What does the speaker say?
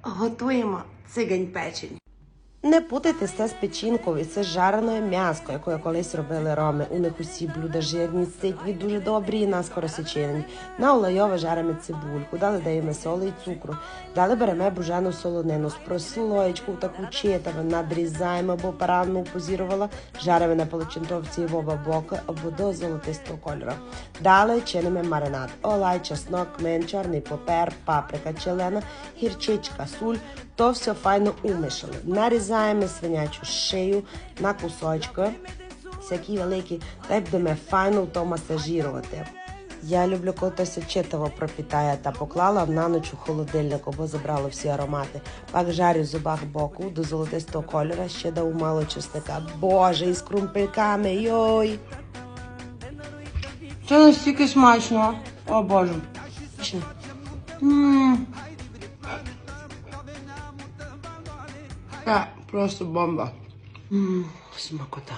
Готуємо цигань печень. Не путайте це з печінкою, це жарене м'ясо, яке колись робили роми. У них усі блюда жирні, ситні, дуже добрі і наскоро сечені. На олейове жаримо цибульку, далі даємо соли і цукру. Далі беремо бужену солонину, з прослоєчку таку читаву, надрізаємо, бо паранну позірувала, жаримо на полочинтовці в оба боки або до золотистого кольору. Далі чинимо маринад. Олай, чеснок, кмин, чорний попер, паприка, челена, гірчичка, суль. То все файно умішали. Нарізаємо свинячу шию на кусочки, всякі великі, та будемо файно то масажувати. Я люблю, коли то читаво пропітає та поклала на ніч у холодильнику, бо забрало всі аромати. Пак жарю в зубах боку до золотистого кольору, ще дав мало чесника. Боже, із крумпельками, йой! Це настільки смачно. О, Боже. Це просто бомба. Смакота.